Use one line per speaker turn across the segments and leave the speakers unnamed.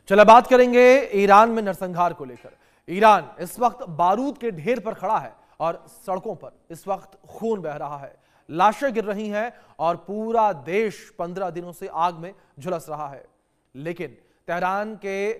चलो बात करेंगे ईरान में नरसंहार को लेकर। ईरान इस वक्त बारूद के ढेर पर खड़ा है और सड़कों पर इस वक्त खून बह रहा है, लाशें गिर रही हैं और पूरा देश 15 दिनों से आग में झुलस रहा है। लेकिन तेहरान के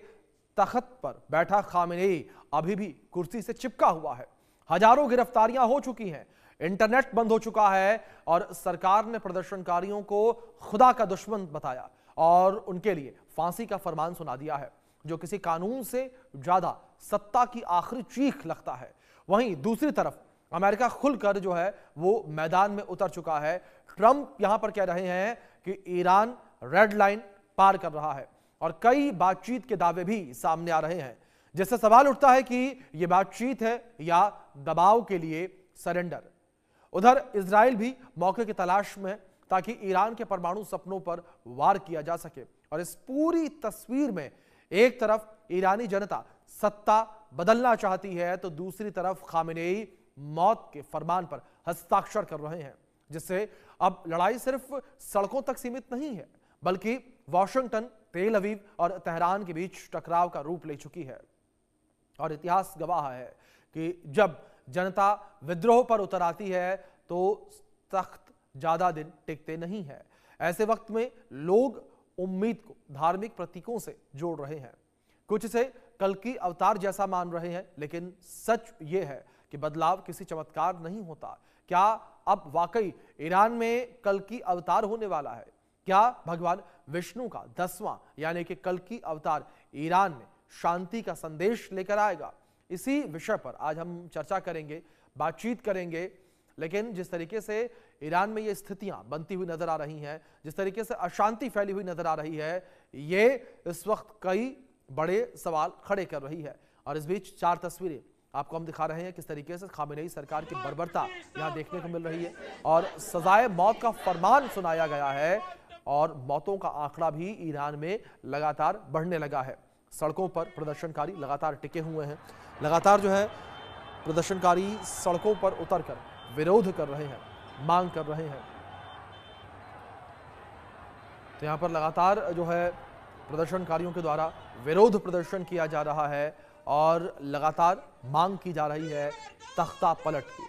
तख्त पर बैठा खामेनेई अभी भी कुर्सी से चिपका हुआ है। हजारों गिरफ्तारियां हो चुकी हैं, इंटरनेट बंद हो चुका है और सरकार ने प्रदर्शनकारियों को खुदा का दुश्मन बताया और उनके लिए फांसी का फरमान सुना दिया है, जो किसी कानून से ज्यादा सत्ता की आखिरी चीख लगता है। वहीं दूसरी तरफ अमेरिका खुलकर जो है वो मैदान में उतर चुका है। ट्रंप यहां पर कह रहे हैं कि ईरान रेड लाइन पार कर रहा है और कई बातचीत के दावे भी सामने आ रहे हैं, जिससे सवाल उठता है कि यह बातचीत है या दबाव के लिए सरेंडर। उधर इजराइल भी मौके की तलाश में ताकि ईरान के परमाणु सपनों पर वार किया जा सके। और इस पूरी तस्वीर में एक तरफ ईरानी जनता सत्ता बदलना चाहती है तो दूसरी तरफ खामेनेई मौत के फरमान पर हस्ताक्षर कर रहे हैं, जिससे अब लड़ाई सिर्फ सड़कों तक सीमित नहीं है बल्कि वॉशिंगटन, तेल अवीव और तेहरान के बीच टकराव का रूप ले चुकी है। और इतिहास गवाह है कि जब जनता विद्रोह पर उतर आती है तो तख्त ज्यादा दिन टिकते नहीं है। ऐसे वक्त में लोग उम्मीद को धार्मिक प्रतीकों से जोड़ रहे हैं, कुछ इसे कल की अवतार जैसा मान रहे हैं, लेकिन सच यह है कि बदलाव किसी चमत्कार नहीं होता। क्या अब वाकई ईरान में कल की अवतार होने वाला है? क्या भगवान विष्णु का 10वां यानी कि कल की अवतार ईरान में शांति का संदेश लेकर आएगा? इसी विषय पर आज हम चर्चा करेंगे, बातचीत करेंगे। लेकिन जिस तरीके से ईरान में ये स्थितियां बनती हुई नजर आ रही हैं, जिस तरीके से अशांति फैली हुई नजर आ रही है, ये इस वक्त कई बड़े सवाल खड़े कर रही है। और इस बीच 4 तस्वीरें आपको हम दिखा रहे हैं किस तरीके से खामेनेई सरकार की बर्बरता यहां देखने को मिल रही है और सजाए मौत का फरमान सुनाया गया है और मौतों का आंकड़ा भी ईरान में लगातार बढ़ने लगा है। सड़कों पर प्रदर्शनकारी लगातार टिके हुए हैं, लगातार जो है प्रदर्शनकारी सड़कों पर उतरकर विरोध कर रहे हैं, मांग कर रहे हैं। तो यहां पर लगातार जो है प्रदर्शनकारियों के द्वारा विरोध प्रदर्शन किया जा रहा है और लगातार मांग की जा रही है तख्ता पलट की।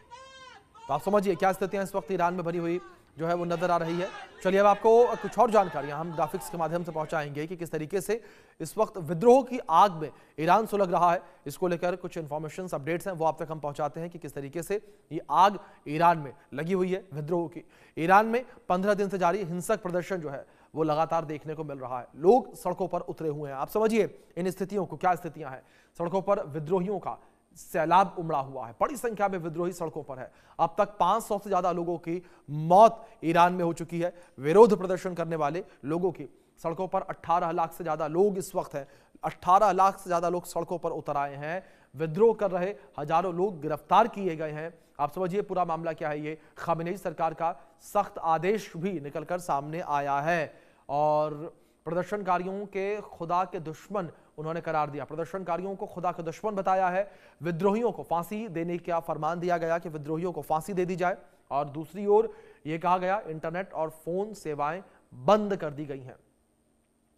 तो आप समझिए क्या स्थितियां इस वक्त ईरान में भरी हुई जो है वो नजर आ रही है। चलिए अब आपको कुछ और जानकारियां हम ग्राफिक्स के माध्यम से पहुंचाएंगे कि किस तरीके से इस वक्त विद्रोह की आग में ईरान सुलग रहा है। इसको लेकर कुछ इंफॉर्मेशन अपडेट्स हैं वो आप तक हम पहुंचाते हैं कि किस तरीके से ये आग ईरान में लगी हुई है विद्रोह की। ईरान में 15 दिन से जारी हिंसक प्रदर्शन जो है वो लगातार देखने को मिल रहा है, लोग सड़कों पर उतरे हुए हैं। आप समझिए इन स्थितियों को, क्या स्थितियां हैं। सड़कों पर विद्रोहियों का सैलाब उमड़ा हुआ है, बड़ी संख्या में विद्रोही सड़कों पर है। अब तक 500 से ज्यादा लोगों की मौत ईरान में हो चुकी है। विरोध प्रदर्शन करने वाले लोगों की सड़कों पर 18 लाख से ज्यादा लोग इस वक्त हैं, 18 लाख से ज्यादा लोग सड़कों पर उतर आए हैं। विद्रोह कर रहे हजारों लोग गिरफ्तार किए गए हैं। आप समझिए पूरा मामला क्या है। ये खामेनेई सरकार का सख्त आदेश भी निकलकर सामने आया है और प्रदर्शनकारियों के खुदा के दुश्मन उन्होंने करार दिया, प्रदर्शनकारियों को खुदा का दुश्मन बताया है। विद्रोहियों को फांसी देने का फरमान दिया गया कि विद्रोहियों को फांसी दे दी जाए और दूसरी ओर यह कहा गया इंटरनेट और फोन सेवाएं बंद कर दी गई हैं।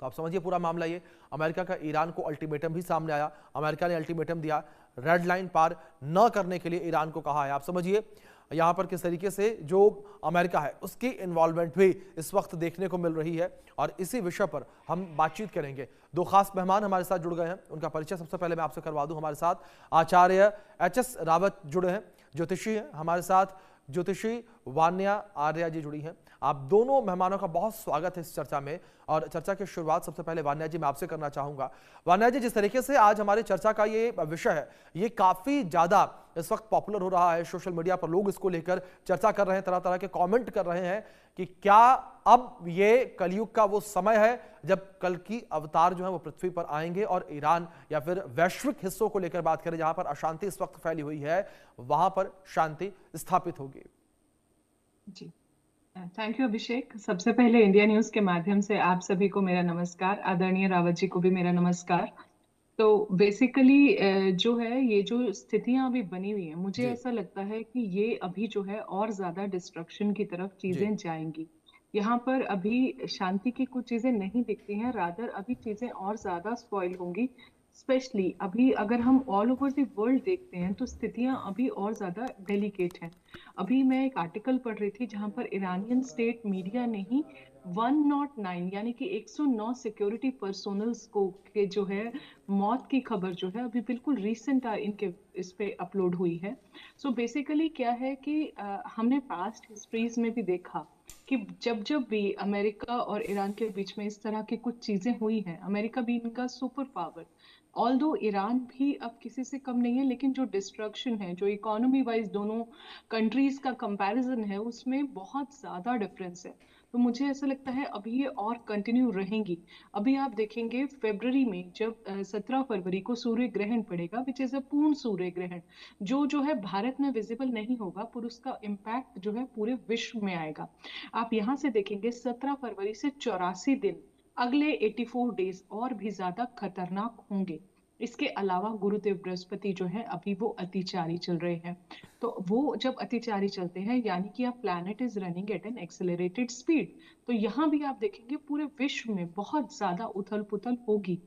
तो आप समझिए पूरा मामला ये। अमेरिका का ईरान को अल्टीमेटम भी सामने आया। अमेरिका ने अल्टीमेटम दिया, रेड लाइन पार न करने के लिए ईरान को कहा है। आप समझिए यहां पर किस तरीके से जो अमेरिका है उसकी इन्वॉल्वमेंट भी इस वक्त देखने को मिल रही है और इसी विषय पर हम बातचीत करेंगे। 2 खास मेहमान हमारे साथ जुड़ गए हैं, उनका परिचय सबसे पहले मैं आपसे करवा दूं। हमारे साथ आचार्य एच.एस. रावत जुड़े हैं, ज्योतिषी हैं। हमारे साथ ज्योतिषी वान्या आर्या जी जुड़ी हैं। आप दोनों मेहमानों का बहुत स्वागत है इस चर्चा में। और चर्चा की शुरुआत सबसे पहले वान्या जी मैं आपसे करना चाहूंगा। वान्या जी, जिस तरीके से आज हमारी चर्चा का ये विषय है, ये काफी ज्यादा इस वक्त पॉपुलर हो रहा है, सोशल मीडिया पर लोग इसको लेकर चर्चा कर रहे हैं, तरह तरह के कमेंट कर रहे हैं कि क्या अब ये कलयुग का वो समय है जब कल की अवतार जो है वो पृथ्वी पर आएंगे और ईरान या फिर वैश्विक हिस्सों को लेकर बात करें जहां पर अशांति इस वक्त फैली हुई है, वहां पर शांति स्थापित होगी?
जी, थैंक यू अभिषेक। सबसे पहले इंडिया न्यूज के माध्यम से आप सभी को मेरा नमस्कार, आदरणीय रावत जी को भी मेरा नमस्कार। तो बेसिकली जो है ये जो स्थितियां अभी बनी हुई हैं, मुझे
जी
ऐसा लगता है कि ये अभी जो है और ज्यादा डिस्ट्रक्शन की तरफ
जी
चीजें जाएंगी। यहाँ पर अभी शांति की कुछ चीजें नहीं दिखती हैं, रादर अभी चीजें और ज्यादा स्पॉइल होंगी। स्पेशली अभी अगर हम ऑल ओवर द वर्ल्ड देखते हैं तो स्थितियां अभी और ज्यादा डेलिकेट हैं। अभी मैं एक आर्टिकल पढ़ रही थी जहां पर ईरानियन स्टेट मीडिया ने ही 109 यानी कि 109 सिक्योरिटी पर्सोनल्स को के जो है मौत की खबर जो है अभी बिल्कुल रिसेंट इनके इस पे अपलोड हुई है। सो बेसिकली क्या है कि हमने पास्ट हिस्ट्रीज में भी देखा कि जब जब भी अमेरिका और ईरान के बीच में इस तरह की कुछ चीजें हुई हैं, अमेरिका भी इनका सुपर पावर, ऑल्दो ईरान भी अब किसी से कम नहीं है, लेकिन जो डिस्ट्रक्शन है, जो इकोनॉमी वाइज दोनों कंट्रीज का कंपैरिजन है, उसमें बहुत ज्यादा डिफरेंस है। तो मुझे ऐसा लगता है अभी ये और कंटिन्यू रहेंगी। अभी आप देखेंगे फरवरी में जब 17 फरवरी को सूर्य ग्रहण पड़ेगा, विच इज अ पूर्ण सूर्य ग्रहण, जो है भारत में विजिबल नहीं होगा, पर उसका इम्पैक्ट जो है पूरे विश्व में आएगा। आप यहाँ से देखेंगे 17 फरवरी से 84 दिन, अगले 84 डेज और भी ज्यादा खतरनाक होंगे। इसके अलावा गुरुदेव बृहस्पति जो है अभी वो अतिचारी चल रहे हैं। तो वो जब अतिचारी चलते हैं यानी कि आप planet is running at N accelerated speed. तो यहाँ भी आप देखेंगे पूरे विश्व में बहुत ज्यादा उथल पुथल होगी।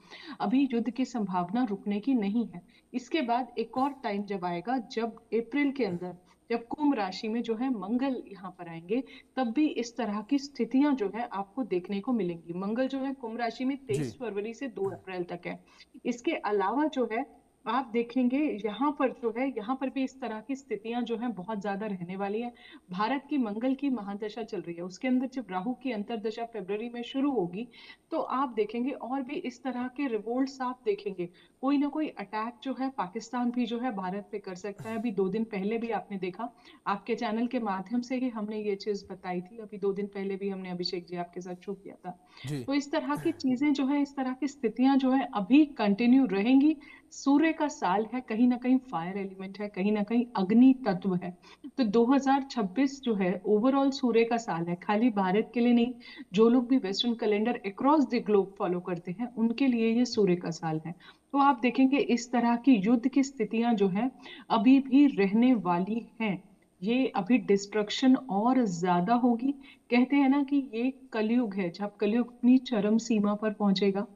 अभी युद्ध की संभावना रुकने की नहीं है। इसके बाद एक और टाइम जब आएगा, जब अप्रैल के अंदर जब कुंभ राशि में जो है मंगल यहाँ पर आएंगे, तब भी इस तरह की स्थितियां जो है आपको देखने को मिलेंगी। मंगल जो है कुंभ राशि में
जी
23 फरवरी से 2 अप्रैल तक है। इसके अलावा जो है आप देखेंगे यहाँ पर जो है, यहाँ पर भी इस तरह की स्थितियां जो है बहुत ज्यादा रहने वाली है। भारत की मंगल की महादशा चल रही है, उसके अंदर जब राहु की अंतर्दशा फरवरी में शुरू होगी, तो आप देखेंगे और भी इस तरह के रिवोल्ट्स आप देखेंगे। कोई ना कोई अटैक जो है पाकिस्तान भी जो है भारत पे कर सकता है। अभी 2 दिन पहले भी आपने देखा, आपके चैनल के माध्यम से ही हमने ये चीज बताई थी, अभी 2 दिन पहले भी हमने अभिषेक जी आपके साथ शो किया था।
जी
तो इस तरह की चीजें जो है, इस तरह की स्थितियां जो है अभी कंटिन्यू रहेंगी। सूर्य का साल है, कहीं ना कहीं फायर एलिमेंट है, कहीं ना कहीं अग्नि तत्व है। तो 2026 जो है ओवरऑल सूर्य का साल है, खाली भारत के लिए नहीं, जो लोग भी western calendar across the globe follow करते हैं उनके लिए ये सूर्य का साल है। तो आप देखेंगे इस तरह की युद्ध की स्थितियां जो है अभी भी रहने वाली हैं। ये अभी डिस्ट्रक्शन और ज्यादा होगी। कहते हैं ना कि ये कलयुग है, जब कलयुग अपनी चरम सीमा पर पहुंचेगा।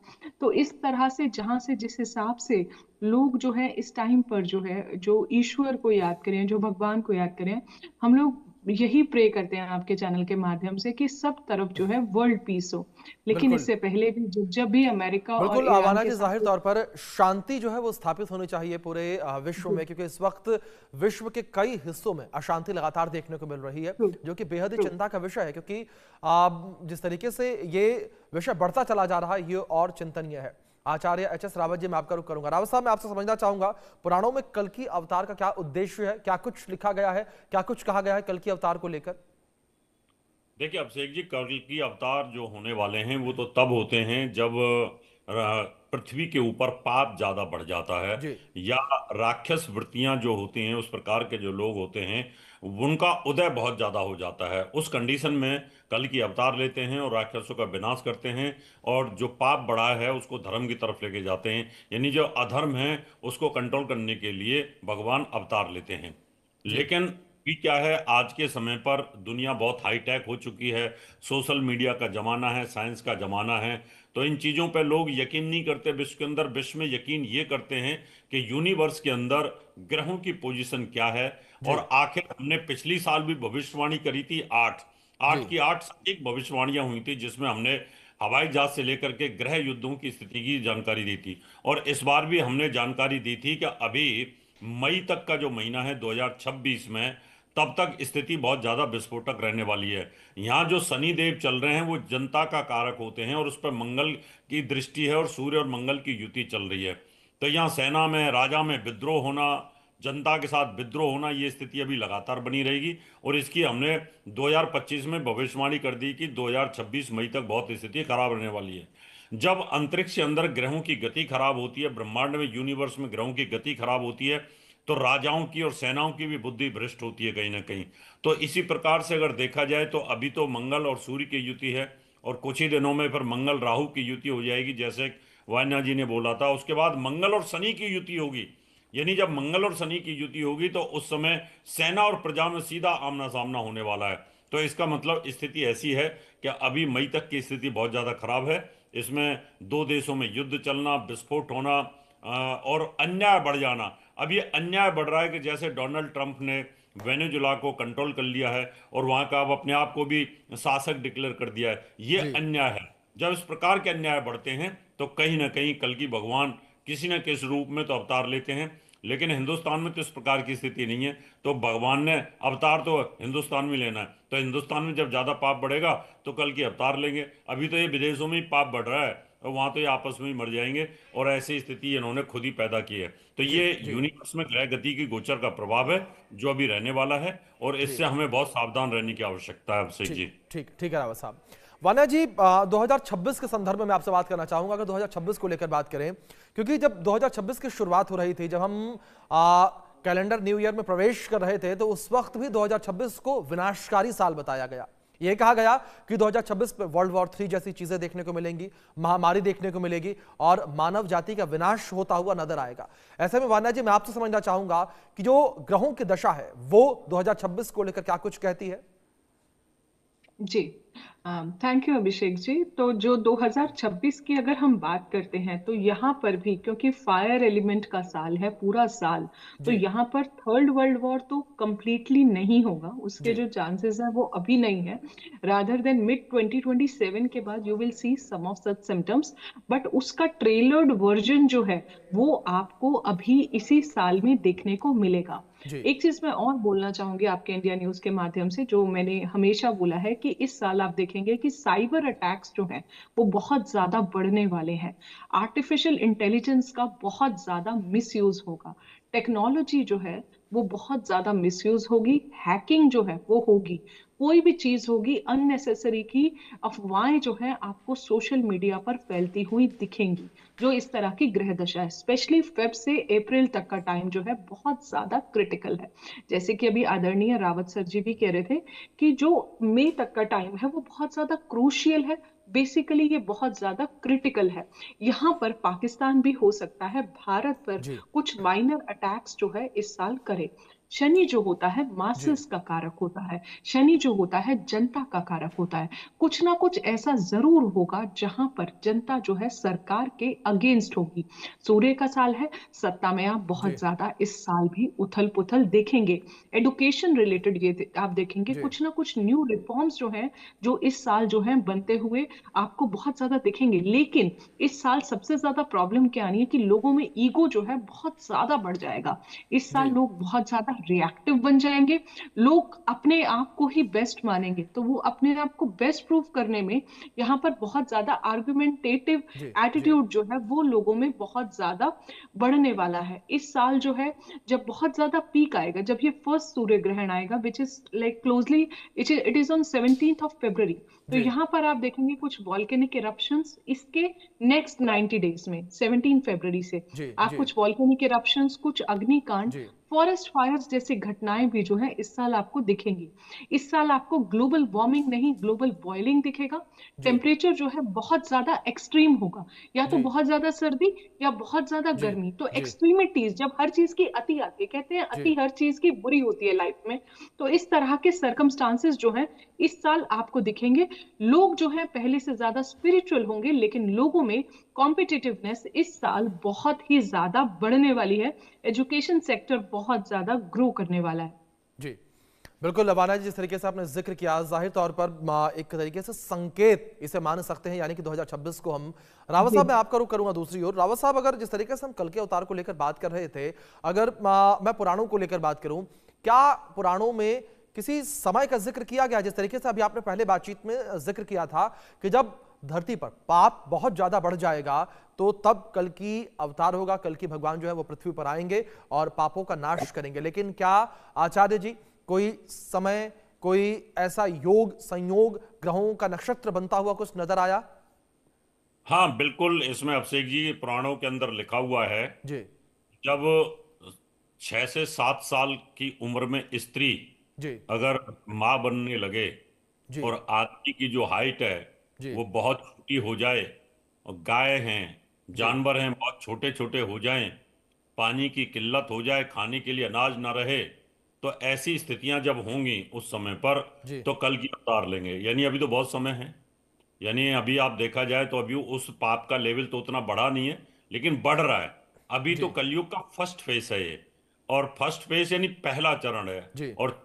तो इस तरह से जहां से जिस हिसाब से लोग जो है इस टाइम पर जो है, जो ईश्वर को याद करें, जो भगवान को याद करें, हम लोग यही प्रे करते हैं आपके चैनल के माध्यम से कि सब तरफ जो है वर्ल्ड पीस हो। लेकिन
बिल्कुल
इससे पहले भी जब जब भी अमेरिका और
बिल्कुल
ईरान
आवाना
के
जी, जाहिर
साथ
तौर पर शांति जो है वो स्थापित होनी चाहिए पूरे विश्व
ट्रू
में, क्योंकि इस वक्त विश्व के कई हिस्सों में अशांति लगातार देखने को मिल रही है,
ट्रू
जो कि बेहद ही
ट्रू
चिंता का विषय है। क्योंकि जिस तरीके से ये विषय बढ़ता चला जा रहा है, ये और चिंतनीय है। आचार्य एच एस रावत जी, मैं आपका रुख करूंगा। रावत साहब, मैं आपसे समझना चाहूंगा, पुराणों में कल की अवतार का क्या उद्देश्य है, क्या कुछ लिखा गया है, क्या कुछ कहा गया है कल की अवतार को लेकर?
देखिए अभिषेक जी, कल की अवतार जो होने वाले हैं वो तो तब होते हैं जब पृथ्वी के ऊपर पाप ज्यादा बढ़ जाता है,
जी
या राक्षस वृत्तियां जो होती हैं, उस प्रकार के जो लोग होते हैं उनका उदय बहुत ज्यादा हो जाता है। उस कंडीशन में कल की अवतार लेते हैं और राक्षसों का विनाश करते हैं, और जो पाप बढ़ा है उसको धर्म की तरफ लेके जाते हैं, यानी जो अधर्म है उसको कंट्रोल करने के लिए भगवान अवतार लेते हैं।
जी
लेकिन भी क्या है, आज के समय पर दुनिया बहुत हाईटेक हो चुकी है, सोशल मीडिया का जमाना है, साइंस का जमाना है। तो इन चीजों पर लोग यकीन नहीं करते विश्व के अंदर, विश्व में यकीन ये करते हैं कि यूनिवर्स के अंदर ग्रहों की पोजीशन क्या है।
जी
और आखिर हमने पिछली साल भी भविष्यवाणी करी थी, आठ
जी
आठ की आठ सटीक भविष्यवाणियां हुई थी, जिसमें हमने हवाई जहाज से लेकर के ग्रह युद्धों की स्थिति की जानकारी दी थी। और इस बार भी हमने जानकारी दी थी कि अभी मई तक का जो महीना है 2026 में, तब तक स्थिति बहुत ज्यादा विस्फोटक रहने वाली है। यहाँ जो शनि देव चल रहे हैं वो जनता का कारक होते हैं, और उस पर मंगल की दृष्टि है, और सूर्य और मंगल की युति चल रही है। तो यहाँ सेना में, राजा में विद्रोह होना, जनता के साथ विद्रोह होना, ये स्थिति अभी लगातार बनी रहेगी। और इसकी हमने 2025 में भविष्यवाणी कर दी कि 2026 मई तक बहुत स्थिति खराब रहने वाली है। जब अंतरिक्ष के अंदर ग्रहों की गति खराब होती है, ब्रह्मांड में, यूनिवर्स में ग्रहों की गति खराब होती है, तो राजाओं की और सेनाओं की भी बुद्धि भ्रष्ट होती है कहीं ना कहीं। तो इसी प्रकार से अगर देखा जाए तो अभी तो मंगल और सूर्य की युति है, और कुछ ही दिनों में फिर मंगल राहु की युति हो जाएगी, जैसे वान्या जी ने बोला था। उसके बाद मंगल और शनि की युति होगी, यानी जब मंगल और शनि की युति होगी तो उस समय सेना और प्रजा में सीधा आमना सामना होने वाला है। तो इसका मतलब स्थिति ऐसी है कि अभी मई तक की स्थिति बहुत ज्यादा खराब है। इसमें दो देशों में युद्ध चलना, विस्फोट होना, और अन्याय बढ़ जाना। अब ये अन्याय बढ़ रहा है कि जैसे डोनाल्ड ट्रंप ने वेनेजुला को कंट्रोल कर लिया है और वहां का अब अपने आप को भी शासक डिक्लेयर कर दिया है। ये
जी
अन्याय है। जब इस प्रकार के अन्याय बढ़ते हैं तो कहीं ना कहीं कल की भगवान किसी न किसी रूप में तो अवतार लेते हैं। लेकिन हिंदुस्तान में तो इस प्रकार की स्थिति नहीं है, तो भगवान ने अवतार तो हिंदुस्तान में लेना है। तो हिंदुस्तान में जब ज्यादा पाप बढ़ेगा तो कल की अवतार लेंगे। अभी तो ये विदेशों में ही पाप बढ़ रहा है और वहां तो ये आपस में ही मर जाएंगे, और ऐसी स्थिति इन्होंने खुद ही पैदा की है। तो
जी
ये
जी
यूनिवर्स में ग्रह गति की गोचर का प्रभाव है जो अभी रहने वाला है, और
जी
इससे हमें बहुत सावधान रहने की आवश्यकता है। अभिषेक
ठीक
जी।
ठीक ठीक है रावत साहब। वाना जी, 2026 के संदर्भ में मैं आपसे बात करना चाहूंगा। अगर 2026 को लेकर बात करें, क्योंकि जब 2026 की शुरुआत हो रही थी, जब हम कैलेंडर न्यू ईयर में प्रवेश कर रहे थे, तो उस वक्त भी 2026 को विनाशकारी साल बताया गया। यह कहा गया कि 2026 में वर्ल्ड वॉर 3 जैसी चीजें देखने को मिलेंगी, महामारी देखने को मिलेगी और मानव जाति का विनाश होता हुआ नजर आएगा। ऐसे में वाना जी, मैं आपसे समझना चाहूंगा कि जो ग्रहों की दशा है वो 2026 को लेकर क्या कुछ कहती है।
जी, थैंक यू अभिषेक जी। तो जो 2026 की अगर हम बात करते हैं तो यहाँ पर भी, क्योंकि फायर एलिमेंट का साल है पूरा साल, तो
जी
यहाँ पर थर्ड वर्ल्ड वॉर तो कंप्लीटली नहीं होगा, उसके
जी
जो चांसेस है वो अभी नहीं है। रादर देन मिड 2027 के बाद you will see some of such symptoms, but उसका ट्रेलर्ड वर्जन जो है वो आपको अभी इसी साल में देखने को मिलेगा।
जी
एक चीज मैं और बोलना चाहूंगी आपके इंडिया न्यूज के माध्यम से, जो मैंने हमेशा बोला है कि इस साल आप देखेंगे कि साइबर अटैक्स जो हैं वो बहुत ज्यादा बढ़ने वाले हैं। आर्टिफिशियल इंटेलिजेंस का बहुत ज्यादा मिसयूज होगा। टेक्नोलॉजी जो है वो बहुत ज्यादा मिसयूज होगी। हैकिंग जो है वो होगी। कोई भी चीज होगी अननेसेसरी की अफवाहें जो है आपको सोशल मीडिया पर फैलती हुई दिखेंगी। जो इस तरह की ग्रह दशा है, स्पेशली फेब से अप्रैल तक का टाइम जो है बहुत ज्यादा क्रिटिकल है। जैसे कि अभी आदरणीय रावत सर जी भी कह रहे थे कि जो मई तक का टाइम है वो बहुत ज्यादा क्रूशियल है। बेसिकली ये बहुत ज्यादा क्रिटिकल है। यहाँ पर पाकिस्तान भी हो सकता है भारत पर
जी
कुछ माइनर अटैक्स जो है इस साल करे। शनि जो होता है
जी
मासेस का कारक होता है। शनि जो होता है जनता का कारक होता है। कुछ ना कुछ ऐसा जरूर होगा जहां पर जनता जो है सरकार के अगेंस्ट होगी। सूर्य का साल है, सत्ता में आप
जी
बहुत ज्यादा इस साल भी उथल पुथल देखेंगे। एडुकेशन रिलेटेड ये आप देखेंगे
जी
कुछ ना कुछ न्यू रिफॉर्म्स जो हैं जो इस साल जो है बनते हुए आपको बहुत ज्यादा दिखेंगे। लेकिन इस साल सबसे ज्यादा प्रॉब्लम क्या आनी है कि लोगों में ईगो जो है बहुत ज्यादा बढ़ जाएगा। इस साल
जी
लोग बहुत ज्यादा रिएक्टिव बन जाएंगे। लोग अपने आप को ही बेस्ट मानेंगे, तो वो अपने आप को बेस्ट प्रूव करने में यहाँ पर बहुत ज्यादा आर्गुमेंटेटिव
जी जी
एटीट्यूड जो है वो लोगों में बहुत ज्यादा बढ़ने वाला है। इस साल जो है जब बहुत ज्यादा पीक आएगा, जब ये फर्स्ट सूर्य ग्रहण आएगा which is like closely it is on 17th of February, तो
जी
यहाँ पर आप देखेंगे कुछ वॉल्केनिक इरप्शंस इसके नेक्स्ट 90 डेज में 17 फरवरी से
जी
आप
जी
कुछ वॉल्केनिक इरप्शंस, कुछ अग्निकांड,
जी
फॉरेस्ट फायर्स जैसी घटनाएं भी जो है इस साल आपको दिखेंगी। इस साल आपको ग्लोबल वार्मिंग नहीं ग्लोबल बॉइलिंग दिखेगा।
जी
टेम्परेचर जो है बहुत ज्यादा एक्सट्रीम होगा, या तो
जी
बहुत ज्यादा सर्दी या बहुत ज्यादा
जी
गर्मी। तो
जी
एक्सट्रीमिटीज, जब हर चीज की अति आती है, कहते हैं
जी
अति हर चीज की बुरी होती है लाइफ में, तो इस तरह के सर्कमस्टांसेस जो है इस साल आपको दिखेंगे। लोग जो है पहले से ज्यादा स्पिरिचुअल होंगे, लेकिन लोगों में कॉम्पिटिटिवनेस इस साल बहुत ही ज्यादा बढ़ने वाली है। एजुकेशन सेक्टर बहुत ज्यादा ग्रो करने वाला है।
जी बिल्कुल लवाना जी, जिस तरीके से आपने जिक्र किया, जाहिर तौर पर एक तरीके से संकेत इसे मान सकते हैं, यानी कि 2026 को हम। रावत
जी
साहब, मैं आपका रुख करूंगा दूसरी ओर। रावत साहब, अगर जिस तरीके से हम कल के अवतार को लेकर बात कर रहे थे, अगर मैं पुराणों को लेकर बात करूं, क्या पुराणों में किसी समय का जिक्र किया गया, जिस तरीके से अभी आपने पहले बातचीत में जिक्र किया था कि जब धरती पर पाप बहुत ज्यादा बढ़ जाएगा तो तब कल की अवतार होगा, कल की भगवान जो है वो पृथ्वी पर आएंगे और पापों का नाश करेंगे। लेकिन क्या आचार्य जी, कोई समय, कोई ऐसा योग संयोग, ग्रहों का नक्षत्र बनता हुआ कुछ नजर आया?
हाँ बिल्कुल, इसमें अभिषेक जी पुराणों के अंदर लिखा हुआ है,
जी
जब 6 से 7 साल की उम्र में स्त्री
जी
अगर माँ बनने लगे
जी
और आदमी की जो हाइट है
जी
वो बहुत छोटी हो जाए, और गाय हैं,
जी
जानवर हैं, बहुत छोटे छोटे हो जाएं, पानी की किल्लत हो जाए, खाने के लिए अनाज ना रहे, तो ऐसी स्थितियां जब होंगी उस समय पर
जी
तो कल की अवतार लेंगे। यानी अभी तो बहुत समय है। यानी अभी आप देखा जाए तो अभी उस पाप का लेवल तो उतना बढ़ा नहीं है, लेकिन बढ़ रहा है। अभी तो
जी
कलयुग का फर्स्ट फेस है ये, और फर्स्ट फेस यानी पहला चरण है।
जी
और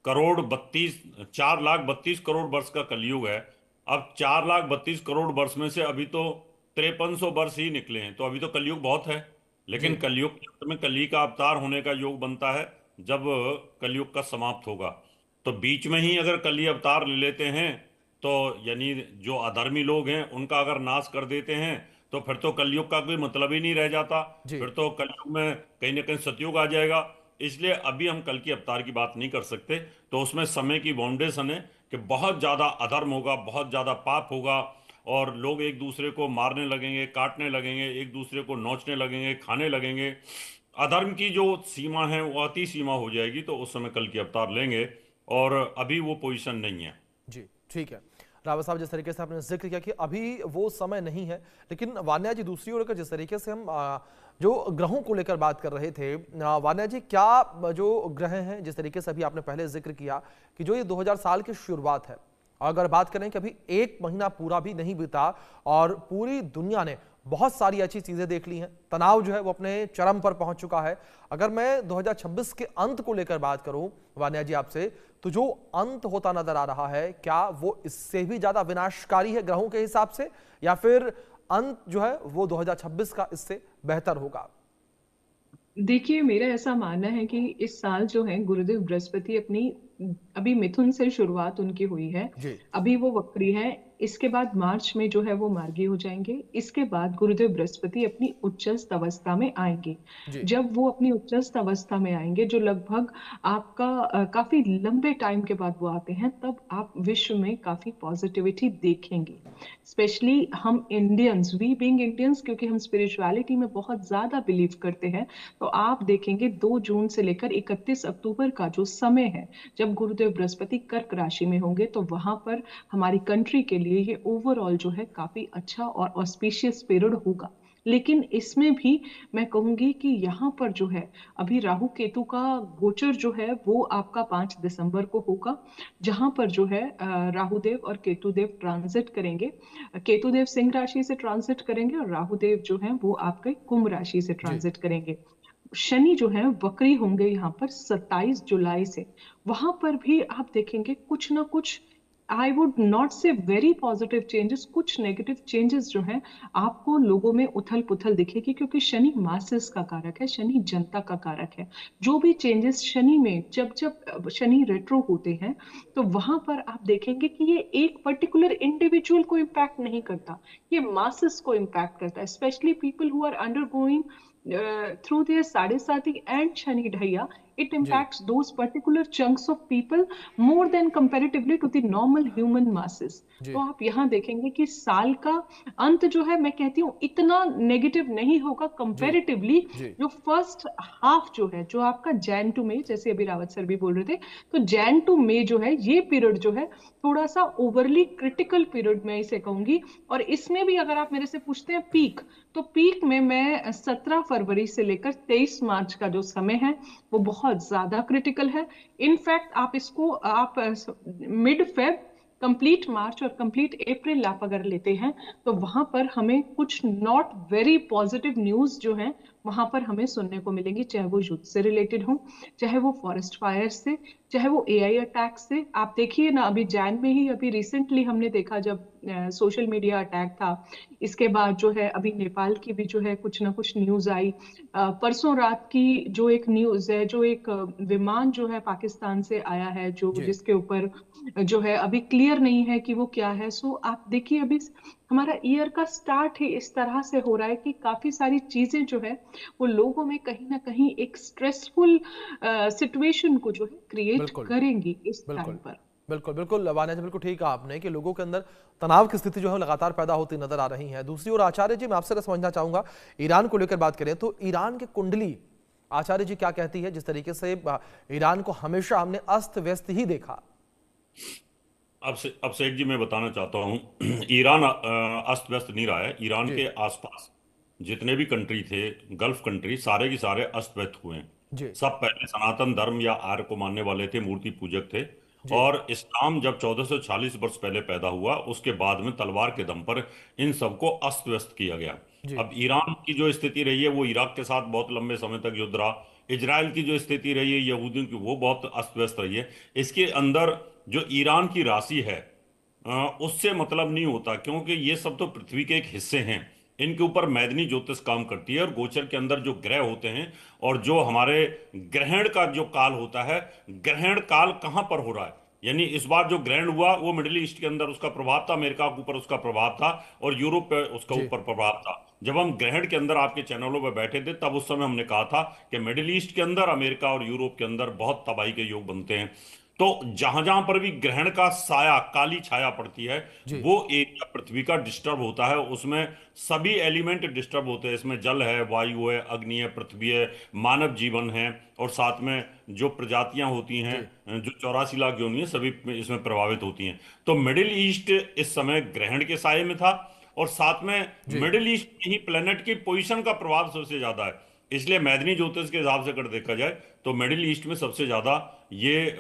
4,32 करोड़ वर्ष का कलयुग है। अब 4,32 करोड़ वर्ष में से अभी तो 5300 वर्ष ही निकले हैं, तो अभी तो कलयुग बहुत है। लेकिन
जी
कलयुग के अंत में कली का अवतार होने का योग बनता है जब कलयुग का समाप्त होगा। तो बीच में ही अगर कली अवतार ले लेते हैं तो यानी जो अधर्मी लोग हैं उनका अगर नाश कर देते हैं तो फिर तो कलयुग का कोई मतलब ही नहीं रह जाता।
जी
फिर तो कलयुग में कहीं ना कहीं सतयुग आ जाएगा। इसलिए अभी हम कल की अवतार की बात नहीं कर सकते। तो उसमें समय की बाउंडेशन है कि बहुत ज्यादा अधर्म होगा, बहुत ज्यादा पाप होगा, और लोग एक दूसरे को मारने लगेंगे, काटने लगेंगे, एक दूसरे को नोचने लगेंगे, खाने लगेंगे। अधर्म की जो सीमा है वो अति सीमा हो जाएगी। तो उस समय कल की अवतार लेंगे, और अभी वो पोजीशन नहीं है।
जी ठीक है। रावत साहब, जिस तरीके से आपने जिक्र किया कि अभी वो समय नहीं है, लेकिन वान्या जी दूसरी ओर जिस तरीके से हम जो ग्रहों को लेकर बात कर रहे थे, वान्या जी क्या जो ग्रह हैं, जिस तरीके से अभी आपने पहले जिक्र किया कि जो ये 2000 साल की शुरुआत है, और अगर बात करें कि अभी एक महीना पूरा भी नहीं बीता और पूरी दुनिया ने बहुत सारी अच्छी चीजें देख ली हैं, तनाव जो है वो अपने चरम पर पहुंच चुका है। अगर मैं 2026 के अंत को लेकर बात करूं वान्या जी आपसे, तो जो अंत होता नजर आ रहा है, क्या वो इससे भी ज्यादा विनाशकारी है ग्रहों के हिसाब से, या फिर अंत जो है वो 2026 का इससे बेहतर होगा?
देखिए, मेरा ऐसा मानना है कि इस साल जो है गुरुदेव बृहस्पति अपनी अभी मिथुन से शुरुआत उनकी हुई है।
जी
अभी वो वक्री है। इसके बाद मार्च में जो है वो मार्गी हो जाएंगे। इसके बाद गुरुदेव बृहस्पति अपनी उच्चस्थ अवस्था में आएंगे।
जी
जब वो अपनी उच्चस्थ अवस्था में आएंगे, जो लगभग आपका काफी लंबे टाइम के बाद वो आते हैं, तब आप विश्व में काफी पॉजिटिविटी देखेंगे। स्पेशली हम इंडियंस, वी बीइंग इंडियंस, क्योंकि हम स्पिरिचुअलिटी में बहुत ज्यादा बिलीव करते हैं, तो आप देखेंगे 2 जून से लेकर 31 अक्टूबर का जो समय है, जब गुरुदेव बृहस्पति कर्क राशि में होंगे, तो वहां पर हमारी कंट्री के लिए ये ओवरऑल जो है काफी अच्छा और ऑस्पिशियस पीरियड होगा। लेकिन इसमें भी मैं कहूंगी कि यहाँ पर जो है अभी राहु केतु का गोचर जो है वो आपका 5 दिसंबर को होगा, जहां पर जो है राहुदेव और केतुदेव ट्रांजिट करेंगे। केतुदेव सिंह राशि से ट्रांजिट करेंगे और राहुदेव जो है वो आपके कुंभ राशि से
जी
ट्रांजिट करेंगे। शनि जो है वक्री होंगे यहाँ पर 27 जुलाई से। वहां पर भी आप देखेंगे कुछ ना कुछ, आई वुड नॉट से वेरी पॉजिटिव चेंजेस, कुछ नेगेटिव चेंजेस जो हैं आपको लोगों में उथल पुथल दिखेगी, क्योंकि शनि मासेस का कारक है, शनि जनता का कारक है। जो भी चेंजेस शनि में, जब जब शनि रेट्रो होते हैं, तो वहां पर आप देखेंगे कि ये एक पर्टिकुलर इंडिविजुअल को इम्पैक्ट नहीं करता, ये मासेस को इम्पैक्ट करता है। Specially people who are undergoing through their Sadisati and Shani Dhaya, it
जी
impacts those particular chunks of people more than comparatively to the normal human masses. तो
जी
आप यहाँ देखेंगे कि साल का अंत जो है, मैं कहती हूँ इतना नेगेटिव नहीं होगा
जी
कंपैरेटिवली।
जी
जो फर्स्ट हाफ जो है, जो आपका जैन टू मई, जैसे अभी रावत सर भी बोल रहे थे, तो जैन टू मई जो है ये पीरियड जो है थोड़ा सा ओवरली क्रिटिकल पीरियड मैं इसे कहूंगी। और इसमें भी अगर आप मेरे से पूछते हैं पीक, तो पीक में मैं 17 फरवरी से लेकर 23 मार्च का जो समय है वो बहुत ज्यादा क्रिटिकल है। इनफैक्ट आप इसको आप मिड फेब, कंप्लीट मार्च और कंप्लीट अप्रैल आप अगर लेते हैं, तो वहां पर हमें कुछ नॉट वेरी पॉजिटिव न्यूज जो है वहां पर हमें सुनने को मिलेंगी, चाहे वो युद्ध से रिलेटेड हो, चाहे वो फॉरेस्ट फायर से, चाहे वो एआई अटैक से। आप देखिए ना, अभी जैन में ही अभी रिसेंटली हमने देखा जब सोशल मीडिया अटैक था, इसके बाद जो है अभी नेपाल की भी जो है कुछ ना कुछ न्यूज आई। परसों रात की जो एक न्यूज है, जो एक विमान जो है पाकिस्तान से आया है, जो
जी
जिसके ऊपर जो है अभी क्लियर नहीं है कि वो क्या है। सो आप देखिए, अभी हमारा ईयर का स्टार्ट ही इस तरह से हो रहा है कि काफी सारी चीजें जो है वो लोगों में कहीं ना कहीं एक स्ट्रेसफुल सिचुएशन को जो है क्रिएट
बिल्कुल
करेंगी इस टाइम
बिल्कुल
पर।
बिल्कुल बिल्कुल वान्या जी, बिल्कुल ठीक कहा आपने कि लोगों के अंदर तनाव की स्थिति जो है लगातार पैदा होती नजर आ रही है। दूसरी ओर आचार्य जी, मैं आपसे समझना चाहूंगा, ईरान को लेकर बात करें तो ईरान की कुंडली आचार्य जी क्या कहती है? जिस तरीके से ईरान को हमेशा हमने अस्त व्यस्त ही देखा।
अब शेख जी मैं बताना चाहता हूँ ईरान अस्त व्यस्त नहीं रहा है। ईरान
जी
के आसपास जितने भी कंट्री थे, गल्फ कंट्री, सारे के सारे अस्त व्यस्त हुए हैं।
जी
सब पहले सनातन धर्म या आर्य को मानने वाले थे, मूर्ति पूजक थे।
जी
और इस्लाम जब 1440 वर्ष पहले पैदा हुआ, उसके बाद में तलवार के दम पर इन सबको अस्त व्यस्त किया गया।
जी
अब ईरान की जो स्थिति रही है वो इराक के साथ बहुत लंबे समय तक युद्ध रहा। इजराइल की जो स्थिति रही है यहूदियों की, वो बहुत अस्त व्यस्त रही है। इसके अंदर जो ईरान की राशि है उससे मतलब नहीं होता, क्योंकि ये सब तो पृथ्वी के एक हिस्से हैं। इनके ऊपर मैदनी ज्योतिष काम करती है, और गोचर के अंदर जो ग्रह होते हैं और जो हमारे ग्रहण का जो काल होता है, ग्रहण काल कहाँ पर हो रहा है, यानी इस बार जो ग्रहण हुआ वो मिडिल ईस्ट के अंदर उसका प्रभाव था, अमेरिका के ऊपर उसका प्रभाव था, और यूरोप पे उसका
जी
ऊपर प्रभाव था। जब हम ग्रहण के अंदर आपके चैनलों पर बैठे थे तब उस समय हमने कहा था कि मिडिल ईस्ट के अंदर, अमेरिका और यूरोप के अंदर बहुत तबाही के योग बनते हैं। तो जहां जहां पर भी ग्रहण का साया, काली छाया पड़ती है,
जी
वो एरिया पृथ्वी का डिस्टर्ब होता है। उसमें सभी एलिमेंट डिस्टर्ब होते हैं। इसमें जल है, वायु है, अग्नि है, पृथ्वी है, मानव जीवन है, और साथ में जो प्रजातियां होती हैं,
जी
जो 84 लाख योनि है, सभी इसमें प्रभावित होती हैं। तो मिडिल ईस्ट इस समय ग्रहण के साये में था, और साथ में
जी
मिडिल ईस्ट में ही प्लेनेट की पोजीशन का प्रभाव सबसे ज्यादा है। इसलिए मैदनी ज्योतिष के हिसाब से अगर देखा जाए तो मिडिल ईस्ट में सबसे ज्यादा ये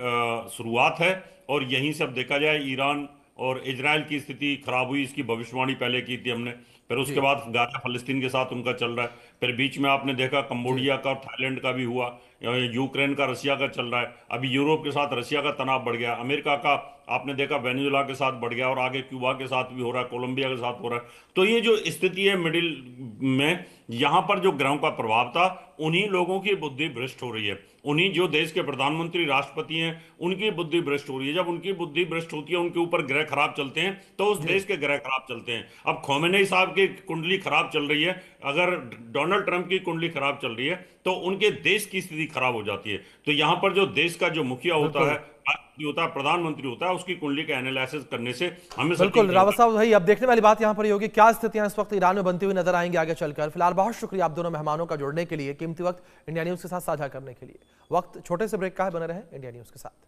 शुरुआत है। और यहीं से अब देखा जाए, ईरान और इजराइल की स्थिति खराब हुई, इसकी भविष्यवाणी पहले की थी हमने। फिर उसके
जी
बाद गाजा फलस्तीन के साथ उनका चल रहा है। फिर बीच में आपने देखा
जी
कंबोडिया का और थाईलैंड का भी हुआ, यूक्रेन का, रशिया का चल रहा है। अभी यूरोप के साथ रशिया का तनाव बढ़ गया, अमेरिका का आपने देखा वेनेजुला के साथ बढ़ गया, और आगे क्यूबा के साथ भी हो रहा है, कोलंबिया के साथ हो रहा है। तो ये जो स्थिति है मिडिल में, यहाँ पर जो ग्रहों का प्रभाव था, उन्हीं लोगों की बुद्धि भ्रष्ट हो रही है। उन्हीं जो देश के प्रधानमंत्री, राष्ट्रपति हैं, उनकी बुद्धि भ्रष्ट हो रही है। जब उनकी बुद्धि भ्रष्ट होती है, उनके ऊपर ग्रह खराब चलते हैं, तो उस
जी
देश के ग्रह खराब चलते हैं। अब खोमेनी साहब की कुंडली खराब चल रही है, अगर डोनाल्ड ट्रंप की कुंडली खराब चल रही है, तो उनके देश की स्थिति खराब हो जाती है। तो यहाँ पर जो देश का जो मुखिया होता है,
बिल्कुल
होता है, प्रधानमंत्री होता है, उसकी कुंडली का एनालिसिस करने से हमें सटीक
बिल्कुल रावत
जानकारी।
साहब, भाई अब देखने वाली बात यहाँ पर ये होगी क्या स्थितियां इस वक्त ईरान में बनती हुई नजर आएंगी आगे चलकर। फिलहाल बहुत शुक्रिया आप दोनों मेहमानों का जुड़ने के लिए, कीमती वक्त इंडिया न्यूज के साथ साझा करने के लिए। वक्त छोटे से ब्रेक का है, बने रहे इंडिया न्यूज के साथ।